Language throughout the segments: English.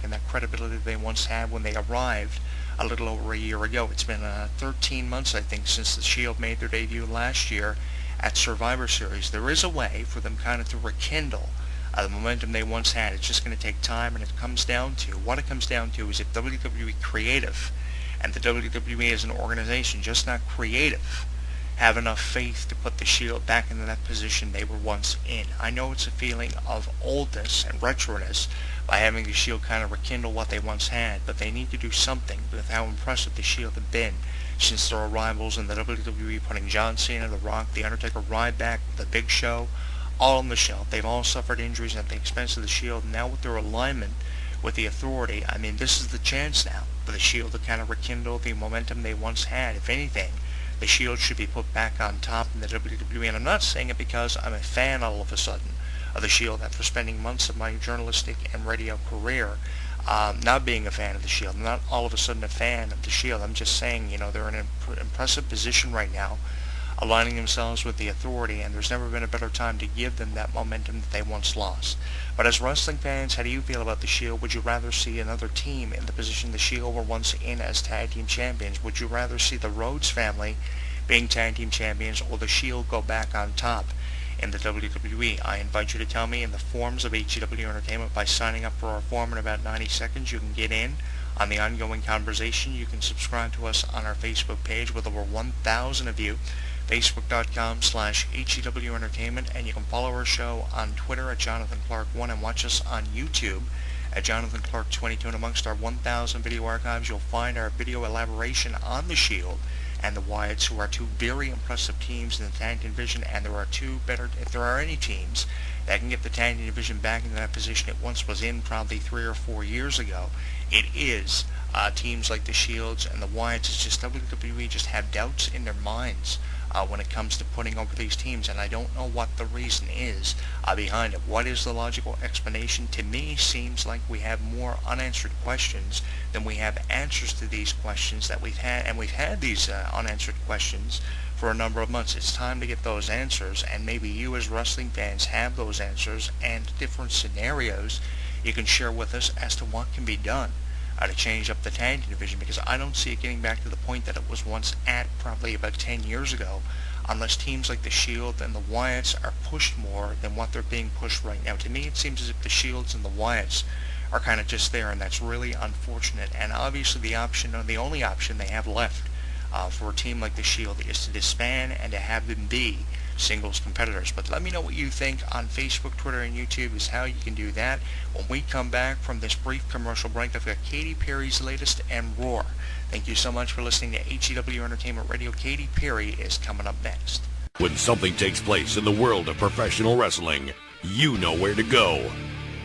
and that credibility they once had when they arrived a little over a year ago. It's been 13 months, I think, since the Shield made their debut last year at Survivor Series. There is a way for them kind of to rekindle the momentum they once had. It's just going to take time, and what it comes down to is if WWE Creative and the WWE as an organization, just not creative, have enough faith to put the Shield back into that position they were once in. I know it's a feeling of oldness and retroness by having the Shield kind of rekindle what they once had, but they need to do something with how impressive the Shield have been since their arrivals in the WWE, putting John Cena, The Rock, The Undertaker, Ryback, The Big Show, all on the shelf. They've all suffered injuries at the expense of the Shield, and now with their alignment with the Authority, I mean, this is the chance now for the Shield to kind of rekindle the momentum they once had. If anything, the Shield should be put back on top in the WWE, and I'm not saying it because I'm a fan all of a sudden of the Shield after spending months of my journalistic and radio career not being a fan of the Shield. I'm not all of a sudden a fan of the Shield. I'm just saying, they're in an impressive position right now, aligning themselves with the Authority, and there's never been a better time to give them that momentum that they once lost. But as wrestling fans, how do you feel about the Shield? Would you rather see another team in the position the Shield were once in as tag team champions? Would you rather see the Rhodes family being tag team champions, or the Shield go back on top in the WWE? I invite you to tell me in the forums of HEW Entertainment by signing up for our forum in about 90 seconds. You can get in on the ongoing conversation. You can subscribe to us on our Facebook page with over 1,000 of you, facebook.com/HEW Entertainment, and you can follow our show on Twitter at Jonathan Clarke1 and watch us on YouTube at Jonathan Clarke 22. And amongst our 1,000 video archives, you'll find our video elaboration on the Shield and the Wyatts, who are two very impressive teams in the tag team division, and there are two better, if there are any teams that can get the tag team division back into that position it once was in probably 3 or 4 years ago, it is teams like the Shields and the Wyatts. It's just WWE just have doubts in their minds when it comes to putting over these teams, and I don't know what the reason is behind it. What is the logical explanation? To me, seems like we have more unanswered questions than we have answers to these questions that we've had, and we've had these unanswered questions for a number of months. It's time to get those answers, and maybe you as wrestling fans have those answers and different scenarios you can share with us as to what can be done to change up the tag team division, because I don't see it getting back to the point that it was once at probably about 10 years ago, unless teams like the Shield and the Wyatts are pushed more than what they're being pushed right now. To me, it seems as if the Shields and the Wyatts are kind of just there, and that's really unfortunate. And obviously the option, or the only option they have left for a team like the Shield, is to disband and to have them be singles competitors. But let me know what you think on Facebook, Twitter, and YouTube is how you can do that. When we come back from this brief commercial break, I've got Katy Perry's latest and Roar. Thank you so much for listening to HEW Entertainment Radio. Katy Perry is coming up next. When something takes place in the world of professional wrestling, you know where to go.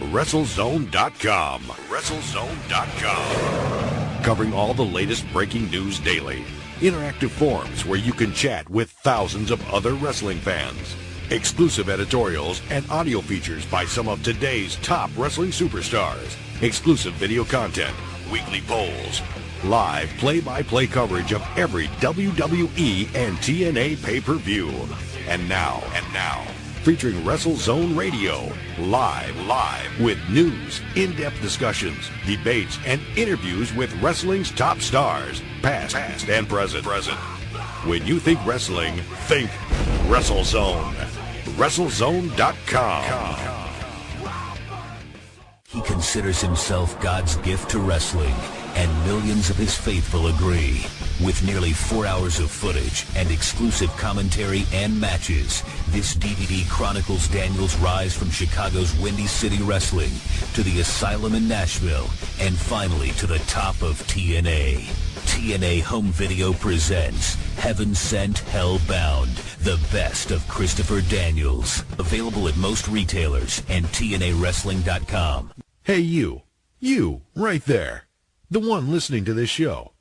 WrestleZone.com. WrestleZone.com. Covering all the latest breaking news daily. Interactive forums where you can chat with thousands of other wrestling fans. Exclusive editorials and audio features by some of today's top wrestling superstars. Exclusive video content, weekly polls, live play-by-play coverage of every WWE and TNA pay-per-view. And now, featuring WrestleZone Radio, live with news, in-depth discussions, debates, and interviews with wrestling's top stars, past and present. When you think wrestling, think WrestleZone. WrestleZone.com. He considers himself God's gift to wrestling, and millions of his faithful agree. With nearly 4 hours of footage and exclusive commentary and matches, this DVD chronicles Daniel's rise from Chicago's Windy City Wrestling to the Asylum in Nashville, and finally to the top of TNA. TNA Home Video presents Heaven Sent, Hell Bound, the best of Christopher Daniels. Available at most retailers and TNAWrestling.com. Hey, you right there, the one listening to this show.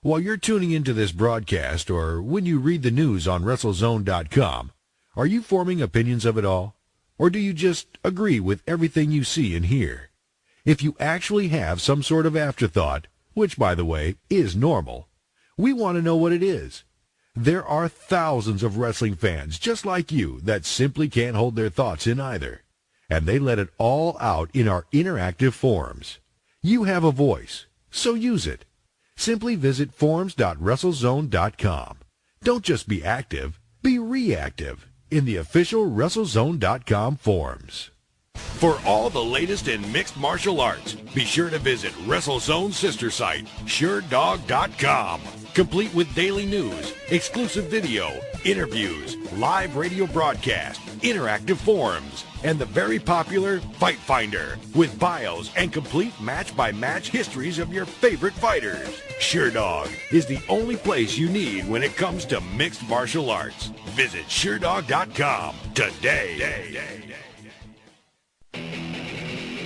While you're tuning into this broadcast, or when you read the news on WrestleZone.com, are you forming opinions of it all? Or do you just agree with everything you see and hear? If you actually have some sort of afterthought, which, by the way, is normal, we want to know what it is. There are thousands of wrestling fans just like you that simply can't hold their thoughts in either, and they let it all out in our interactive forums. You have a voice, so use it. Simply visit forums.wrestlezone.com. Don't just be active, be reactive in the official WrestleZone.com forums. For all the latest in mixed martial arts, be sure to visit WrestleZone's sister site, SureDog.com. Complete with daily news, exclusive video, interviews, live radio broadcast, interactive forums, and the very popular Fight Finder with bios and complete match-by-match histories of your favorite fighters. SureDog is the only place you need when it comes to mixed martial arts. Visit SureDog.com today.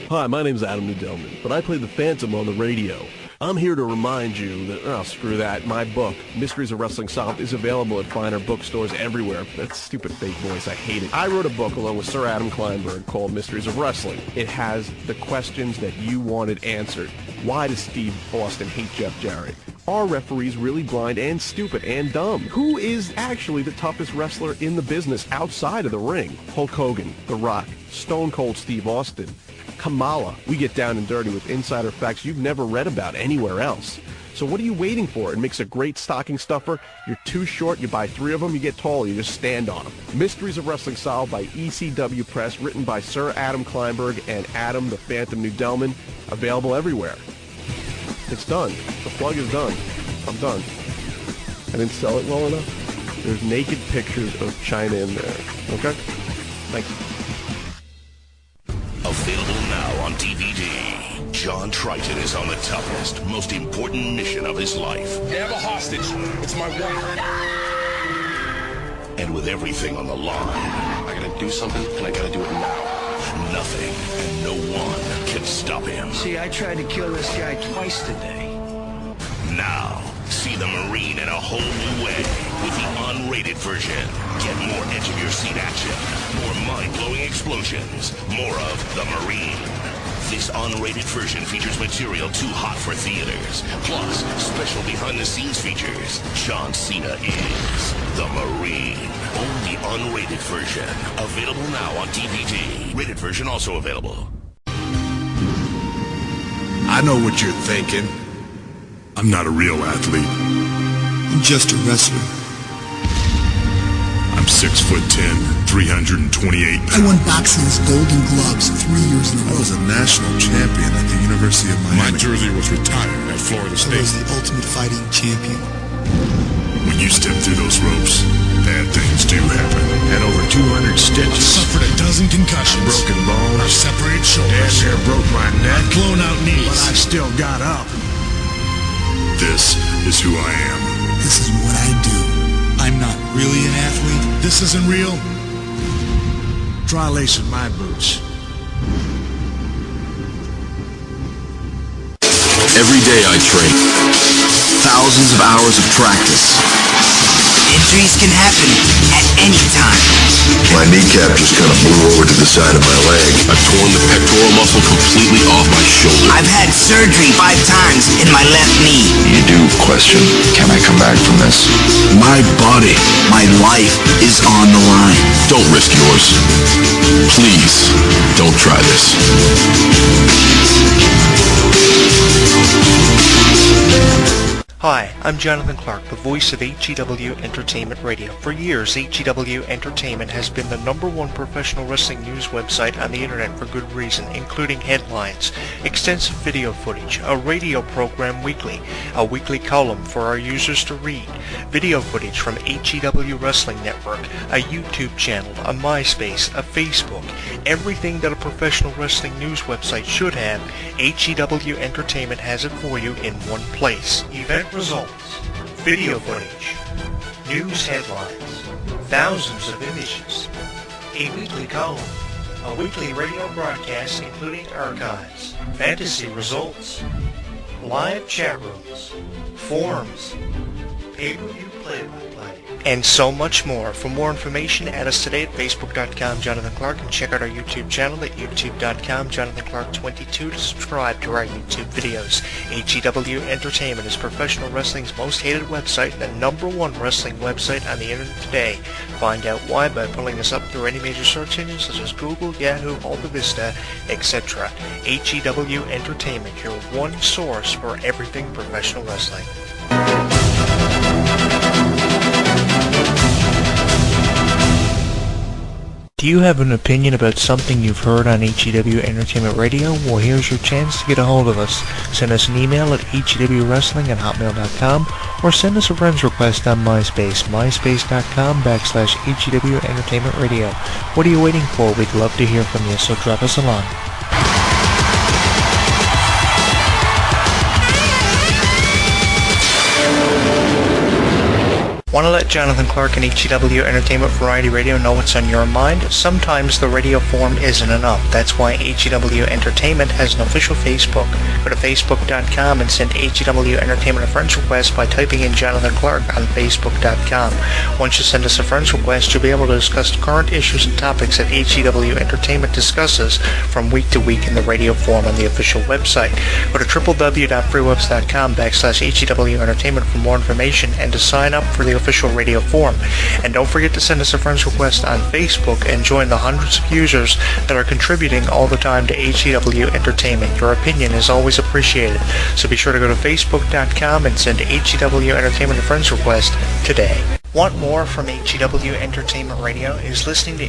Hi, my name's Adam Nudelman, but I play the Phantom on the radio. I'm here to remind you that, screw that, my book, Mysteries of Wrestling Solved, is available at finer bookstores everywhere. That stupid fake voice, I hate it. I wrote a book along with Sir Adam Kleinberg called Mysteries of Wrestling. It has the questions that you wanted answered. Why does Steve Austin hate Jeff Jarrett? Are referees really blind and stupid and dumb? Who is actually the toughest wrestler in the business outside of the ring? Hulk Hogan, The Rock, Stone Cold Steve Austin, Kamala. We get down and dirty with insider facts you've never read about anywhere else. So what are you waiting for? It makes a great stocking stuffer. You're too short, you buy 3 of them, you get tall, you just stand on them. Mysteries of Wrestling Solved by ECW Press, written by Sir Adam Kleinberg and Adam the Phantom Nudelman. Available everywhere. It's done. The plug is done. I'm done. I didn't sell it well enough. There's naked pictures of China in there. Okay? Thank you. Available now on DVD. John Triton is on the toughest, most important mission of his life. You have a hostage. It's my wife. And with everything on the line, I gotta do something, and I gotta do it now. nothing and no one can stop him. See, I tried to kill this guy twice today. Now, see the Marine in a whole new way with the unrated version. Get more edge-of-your-seat action, more mind-blowing explosions, more of the Marine. This unrated version features material too hot for theaters. Plus, special behind-the-scenes features. John Cena is the Marine. Only unrated version. Available now on DVD. Rated version also available. I know what you're thinking. I'm not a real athlete. I'm just a wrestler. I'm 6'10", 328 pounds. I won boxing's Golden Gloves 3 years in a row. I was a national champion at the University of Miami. My jersey was retired at Florida State. I was the ultimate fighting champion. When you step through those ropes, bad things do happen. Had over 200 stitches. I suffered a dozen concussions. Broken bones. I've separated shoulders. Damn near broke my neck. I've blown out knees. But I've still got up. This is who I am. This is what I do. I'm not really an athlete. This isn't real. Try lacing my boots. Every day I train. Thousands of hours of practice. Injuries can happen at any time. My kneecap just kind of blew over to the side of my leg. I've torn the pectoral muscle completely off my shoulder. I've had surgery 5 times in my left knee. You do question, can I come back from this? My body, my life is on the line. Don't risk yours. Please, don't try this. Hi, I'm Jonathan Clarke, the voice of HEW Entertainment Radio. For years, HEW Entertainment has been the #1 professional wrestling news website on the internet for good reason, including headlines, extensive video footage, a radio program weekly, a weekly column for our users to read, video footage from HEW Wrestling Network, a YouTube channel, a MySpace, a Facebook, everything that a professional wrestling news website should have. HEW Entertainment has it for you in one place. Event results, video footage, news headlines, thousands of images, a weekly column, a weekly radio broadcast including archives, fantasy results, live chat rooms, forums, pay-per-view play-by-play, and so much more. For more information, add us today at facebook.com Jonathan Clarke, and check out our YouTube channel at youtube.com Jonathan Clarke 22 to subscribe to our YouTube videos. HEW Entertainment is professional wrestling's most hated website and the #1 wrestling website on the internet today. Find out why by pulling us up through any major search engines such as Google, Yahoo, Alta Vista, etc. HEW Entertainment, your one source for everything professional wrestling. Do you have an opinion about something you've heard on HEW Entertainment Radio? Well, here's your chance to get a hold of us. Send us an email at hewwrestling@hotmail.com or send us a friend's request on MySpace, myspace.com/HEW Entertainment Radio. What are you waiting for? We'd love to hear from you, so drop us a line. Want to let Jonathan Clarke and HEW Entertainment Variety Radio know what's on your mind? Sometimes the radio form isn't enough. That's why HEW Entertainment has an official Facebook. Go to facebook.com and send HEW Entertainment a friend's request by typing in Jonathan Clarke on facebook.com. Once you send us a friend's request, you'll be able to discuss current issues and topics that HEW Entertainment discusses from week to week in the radio form on the official website. Go to www.freewebs.com/HEW Entertainment for more information and to sign up for the official radio forum. And don't forget to send us a friend's request on Facebook and join the hundreds of users that are contributing all the time to HEW Entertainment. Your opinion is always appreciated. So be sure to go to facebook.com and send HEW Entertainment a friend's request today. Want more from HEW Entertainment Radio? Is listening to